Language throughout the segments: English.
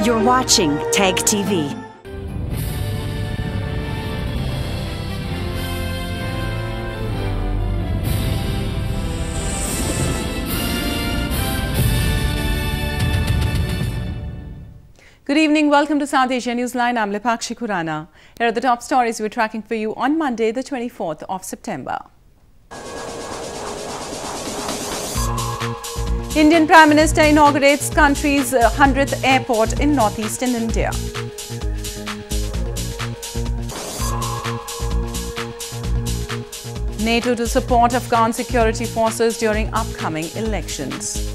You're watching TAG TV. Good evening, welcome to South Asia Newsline. I'm Lipakshi Khurana. Here are the top stories we're tracking for you on Monday, the 24th of September. Indian Prime Minister inaugurates country's 100th airport in northeastern India. NATO to support Afghan security forces during upcoming elections.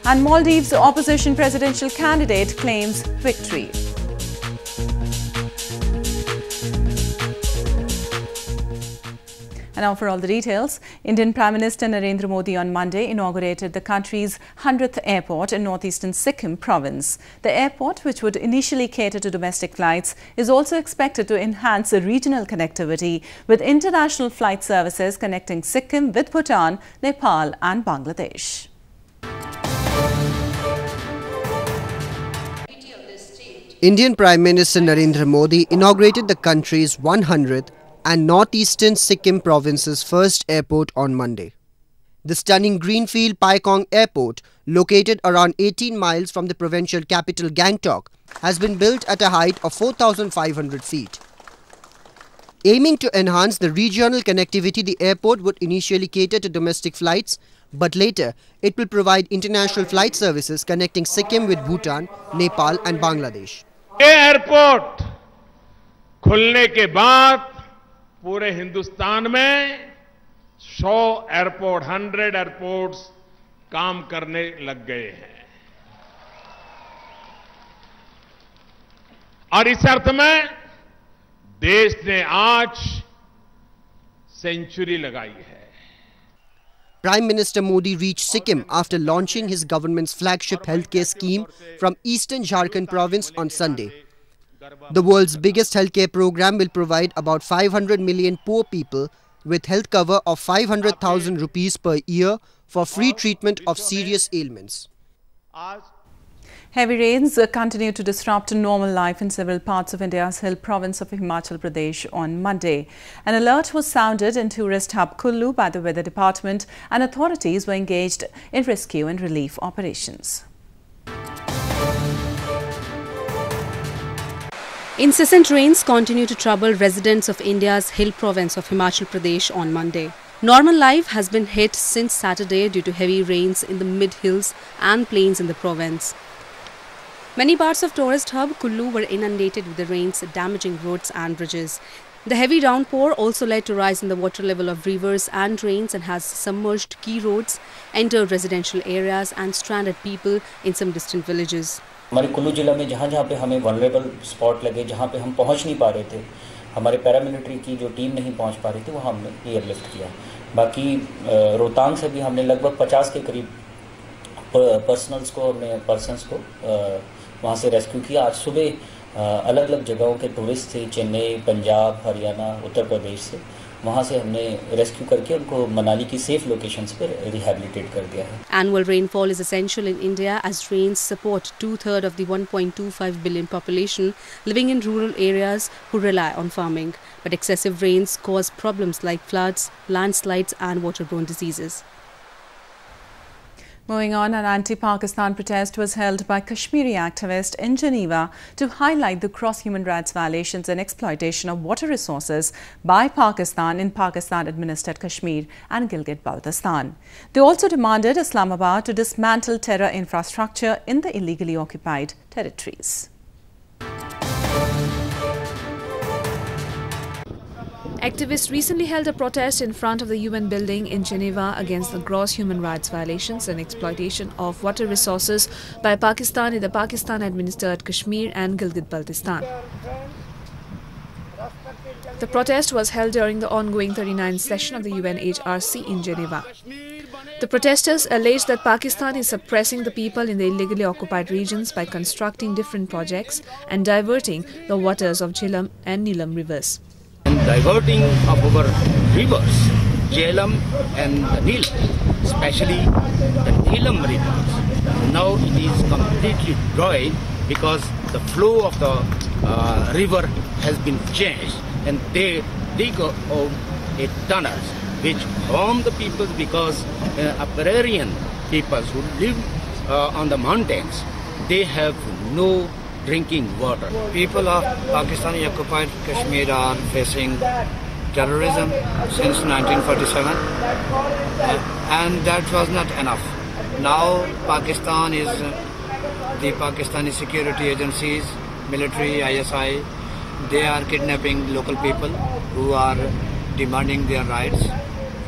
And Maldives' opposition presidential candidate claims victory. And now for all the details, Indian Prime Minister Narendra Modi on Monday inaugurated the country's 100th airport in northeastern Sikkim province. The airport, which would initially cater to domestic flights, is also expected to enhance regional connectivity with international flight services connecting Sikkim with Bhutan, Nepal and Bangladesh. Indian Prime Minister Narendra Modi inaugurated the country's 100th and northeastern Sikkim province's first airport on Monday. The stunning greenfield Paikong Airport, located around 18 miles from the provincial capital Gangtok, has been built at a height of 4,500 feet. Aiming to enhance the regional connectivity, the airport would initially cater to domestic flights, but later it will provide international flight services connecting Sikkim with Bhutan, Nepal and Bangladesh. ये airport खुलने के बाद पूरे हिंदुस्तान में 100 airports काम करने लग गए हैं और इस अर्थ में देश ने आज सेंचुरी लगाई है. Prime Minister Modi reached Sikkim after launching his government's flagship healthcare scheme from eastern Jharkhand province on Sunday. The world's biggest healthcare program will provide about 500 million poor people with health cover of 500,000 rupees per year for free treatment of serious ailments. Heavy rains continue to disrupt normal life in several parts of India's hill province of Himachal Pradesh on Monday. An alert was sounded in tourist hub Kullu by the Weather Department, and authorities were engaged in rescue and relief operations. Incessant rains continue to trouble residents of India's hill province of Himachal Pradesh on Monday. Normal life has been hit since Saturday due to heavy rains in the mid-hills and plains in the province. Many parts of tourist hub Kullu were inundated with the rains, damaging roads and bridges. The heavy downpour also led to a rise in the water level of rivers and drains and has submerged key roads, entered residential areas and stranded people in some distant villages. हमारे कुल्लू जिला में जहाँ पे हमें vulnerable spot लगे, जहाँ पे हम पहुँच नहीं पा रहे थे, हमारे पैरामिलिट्री की जो टीम नहीं पहुँच पा रही थी, वहाँ हमने एयरलिफ्ट किया. बाकी रोहतांग से भी हमने लगभग 50 के करीब पर्सन्स को वहाँ से रेस्क्यू किया. आज सुबह अलग अलग जगहों के टूरिस्ट थे, चेन्नई, पंजाब, हरियाणा, उत्तर प्रदेश से, वहाँ से हमने रेस्क्यू करके उनको मनाली की सेफ लोकेशंस पर रिहैबिलिटेट कर दिया है. Annual rainfall is essential in India as rains support 2/3 of the 1.25 billion population living in rural areas who rely on farming. But excessive rains cause problems like floods, landslides and waterborne diseases. Moving on, an anti-Pakistan protest was held by Kashmiri activists in Geneva to highlight the gross human rights violations and exploitation of water resources by Pakistan in Pakistan-administered Kashmir and Gilgit-Baltistan. They also demanded Islamabad to dismantle terror infrastructure in the illegally occupied territories. Activists recently held a protest in front of the UN building in Geneva against the gross human rights violations and exploitation of water resources by Pakistan in the Pakistan-administered Kashmir and Gilgit-Baltistan. The protest was held during the ongoing 39th session of the UNHRC in Geneva. The protesters allege that Pakistan is suppressing the people in the illegally occupied regions by constructing different projects and diverting the waters of Jhelum and Neelam rivers. And diverting of our rivers, Jhelum and the Neelam, especially the Neelam river. Now it is completely dry because the flow of the river has been changed, and they dig out a tunnels which harm the people because agrarian peoples who live on the mountains, they have no drinking water. People of Pakistani occupied Kashmir are facing terrorism since 1947, and that was not enough. Now Pakistan is the Pakistani security agencies, military, ISI, they are kidnapping local people who are demanding their rights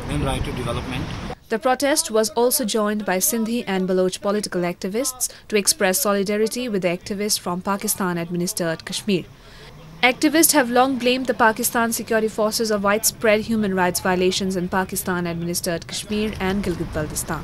and right to development. The protest was also joined by Sindhi and Baloch political activists to express solidarity with the activists from Pakistan-administered Kashmir. Activists have long blamed the Pakistan security forces of widespread human rights violations in Pakistan-administered Kashmir and Gilgit-Baltistan.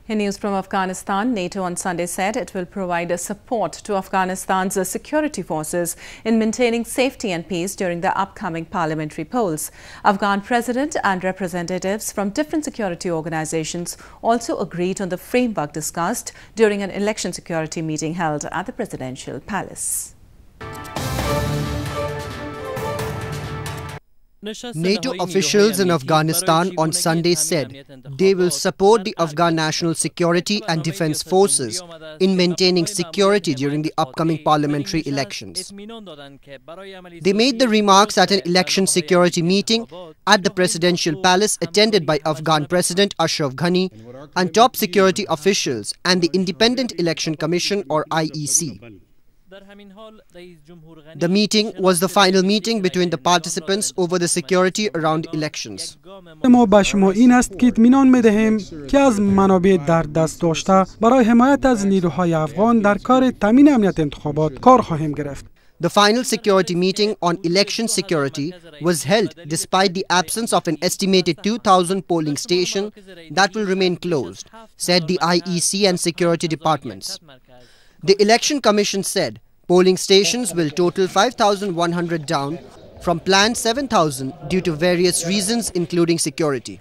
In news from Afghanistan, NATO on Sunday said it will provide support to Afghanistan's security forces in maintaining safety and peace during the upcoming parliamentary polls. Afghan president and representatives from different security organizations also agreed on the framework discussed during an election security meeting held at the presidential palace. NATO officials in Afghanistan on Sunday said they will support the Afghan National Security and Defense Forces in maintaining security during the upcoming parliamentary elections. They made the remarks at an election security meeting at the presidential palace attended by Afghan President Ashraf Ghani and top security officials and the Independent Election Commission or IEC. The meeting was the final meeting between the participants over the security around elections. ما به شما این است که اطمینان می‌دهیم که از منابع در دست داشته برای حمایت از نیروهای افغان در کار تامین امنیت انتخابات کار خواهیم گرفت. The final security meeting on election security was held despite the absence of an estimated 2,000 polling stations that will remain closed, said the IEC and security departments. The Election Commission said polling stations will total 5,100 down from planned 7,000 due to various reasons including security.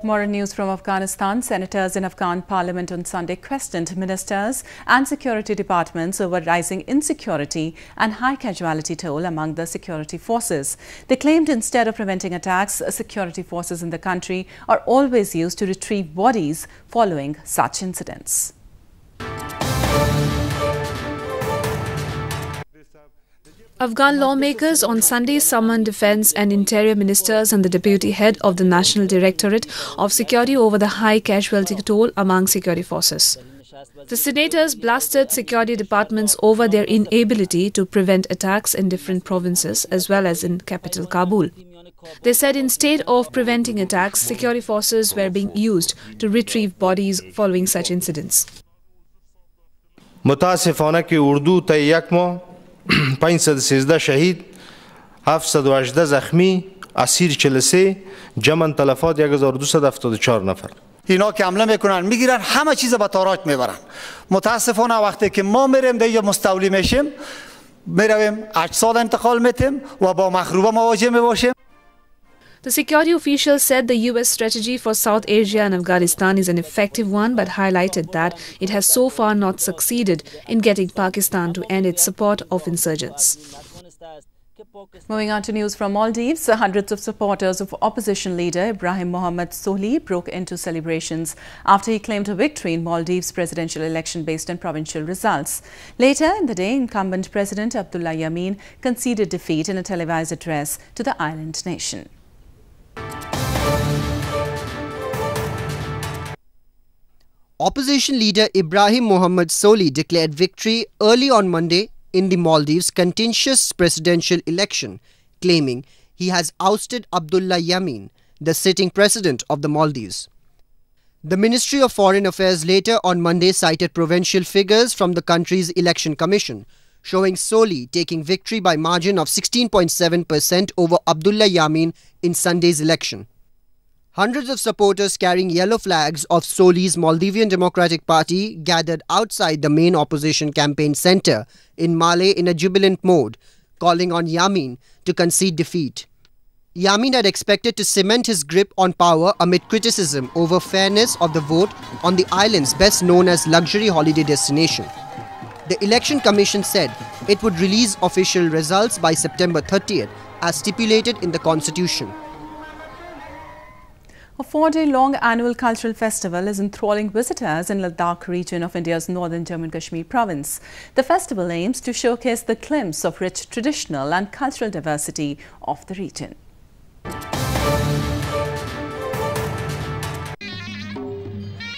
More news from Afghanistan. Senators in Afghan parliament on Sunday questioned ministers and security departments over rising insecurity and high casualty toll among the security forces. They claimed instead of preventing attacks, security forces in the country are always used to retrieve bodies following such incidents. Afghan lawmakers on Sunday summoned Defence and Interior Ministers and the Deputy Head of the National Directorate of Security over the high casualty toll among security forces. The senators blasted security departments over their inability to prevent attacks in different provinces as well as in capital Kabul. They said instead of preventing attacks, security forces were being used to retrieve bodies following such incidents. متاسفانه که اردو تا یک ماه 513 شهید 718 زخمی اسیر 43 جمع تلفات 1274 نفر. اینا که حمله میکنن میگیرن همه چیز به تاراج میبرن. متاسفانه وقتی که ما میریم دیگه مستولی میشیم میرویم اجساد انتقال میتیم و با مخروبه مواجه میباشیم. The security officials said the US strategy for South Asia and Afghanistan is an effective one, but highlighted that it has so far not succeeded in getting Pakistan to end its support of insurgents. Moving on to news from Maldives, hundreds of supporters of opposition leader Ibrahim Mohammed Sohi broke into celebrations after he claimed a victory in Maldives' presidential election based on provincial results. Later in the day, incumbent President Abdullah Yameen conceded defeat in a televised address to the island nation. Opposition leader Ibrahim Mohammed Sohi declared victory early on Monday in the Maldives' contentious presidential election, claiming he has ousted Abdullah Yameen, the sitting president of the Maldives. The Ministry of Foreign Affairs later on Monday cited provincial figures from the country's election commission, showing Sohi taking victory by margin of 16.7% over Abdullah Yameen in Sunday's election. Hundreds of supporters carrying yellow flags of Soli's Maldivian Democratic Party gathered outside the main opposition campaign centre in Malé in a jubilant mode, calling on Yamin to concede defeat. Yamin had expected to cement his grip on power amid criticism over fairness of the vote on the island's best known as luxury holiday destination. The Election Commission said it would release official results by September 30th as stipulated in the constitution. A 4-day-long annual cultural festival is enthralling visitors in Ladakh region of India's northern Jammu and Kashmir province. The festival aims to showcase the glimpse of rich traditional and cultural diversity of the region.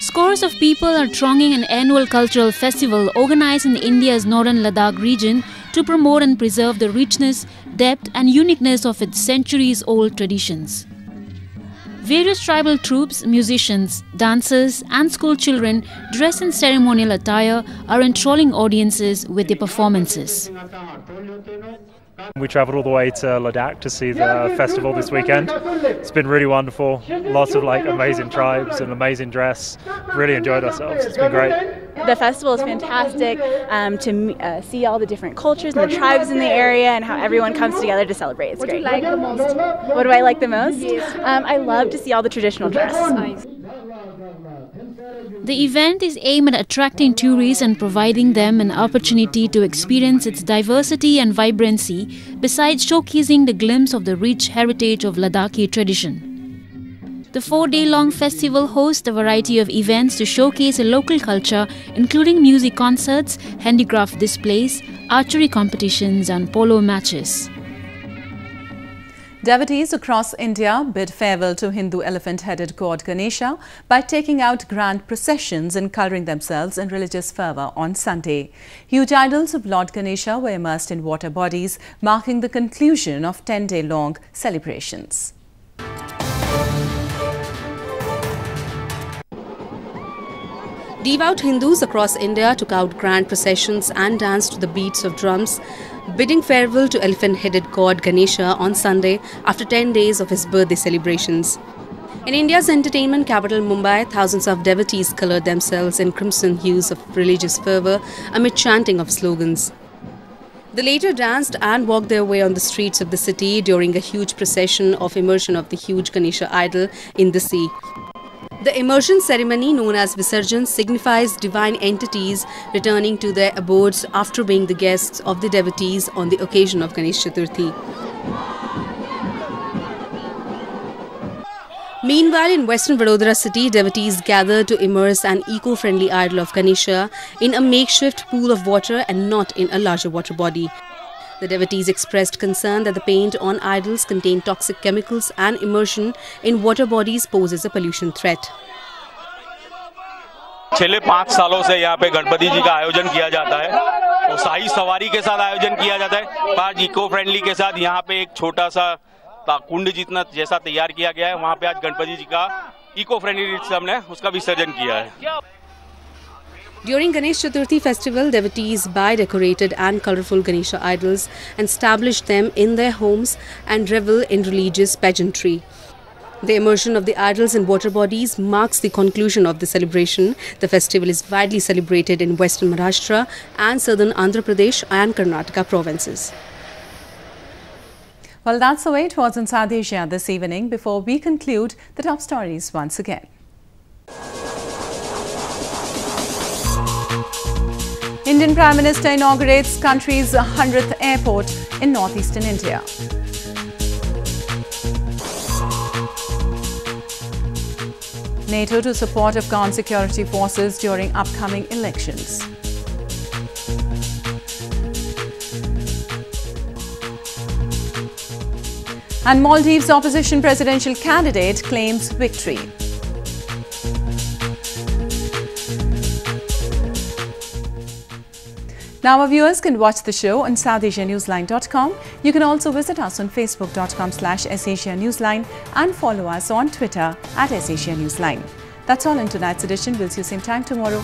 Scores of people are thronging an annual cultural festival organized in India's northern Ladakh region to promote and preserve the richness, depth and uniqueness of its centuries-old traditions. Various tribal troops, musicians, dancers and school children dressed in ceremonial attire are enthralling audiences with their performances. We travelled all the way to Ladakh to see the festival this weekend. It's been really wonderful. Lots of amazing tribes and amazing dress. Really enjoyed ourselves. It's been great. The festival is fantastic to see all the different cultures and the tribes in the area and how everyone comes together to celebrate. It's great. What do you like the most? What do I like the most? Yes. I love to see all the traditional dress. The event is aimed at attracting tourists and providing them an opportunity to experience its diversity and vibrancy, besides showcasing the glimpse of the rich heritage of Ladakhi tradition. The 4-day-long festival hosts a variety of events to showcase a local culture, including music concerts, handicraft displays, archery competitions and polo matches. Devotees across India bid farewell to Hindu elephant-headed god Ganesha by taking out grand processions and colouring themselves in religious fervour on Sunday. Huge idols of Lord Ganesha were immersed in water bodies, marking the conclusion of 10-day-long celebrations. Devout Hindus across India took out grand processions and danced to the beats of drums, bidding farewell to elephant-headed god Ganesha on Sunday after 10 days of his birthday celebrations. In India's entertainment capital Mumbai, thousands of devotees coloured themselves in crimson hues of religious fervour amid chanting of slogans. They later danced and walked their way on the streets of the city during a huge procession of immersion of the huge Ganesha idol in the sea. The immersion ceremony, known as Visarjan, signifies divine entities returning to their abodes after being the guests of the devotees on the occasion of Ganesh Chaturthi. Meanwhile, in western Vadodara city, devotees gathered to immerse an eco-friendly idol of Ganesha in a makeshift pool of water and not in a larger water body. The devotees expressed concern that the paint on idols contain toxic chemicals and immersion in water bodies poses a pollution threat. पिछले 5 सालों से यहाँ पे गणपति जी का आयोजन किया जाता है तो शाही सवारी के साथ आयोजन किया जाता है पर इको फ्रेंडली के साथ यहाँ पे एक छोटा सा कुंड जितना जैसा तैयार किया गया है वहाँ पे आज गणपति जी का इको फ्रेंडली से हमने उसका विसर्जन किया है. During Ganesh Chaturthi festival, devotees buy decorated and colourful Ganesha idols and establish them in their homes and revel in religious pageantry. The immersion of the idols in water bodies marks the conclusion of the celebration. The festival is widely celebrated in western Maharashtra and southern Andhra Pradesh and Karnataka provinces. Well, that's the way it was in South Asia this evening. Before we conclude, the top stories once again. Indian Prime Minister inaugurates country's 100th airport in northeastern India. NATO to support Afghan security forces during upcoming elections. And Maldives opposition presidential candidate claims victory. Now our viewers can watch the show on SouthAsiaNewsline.com. You can also visit us on Facebook.com/SAsiaNewsline and follow us on Twitter @SAsiaNewsline. That's all in tonight's edition. We'll see you same time tomorrow.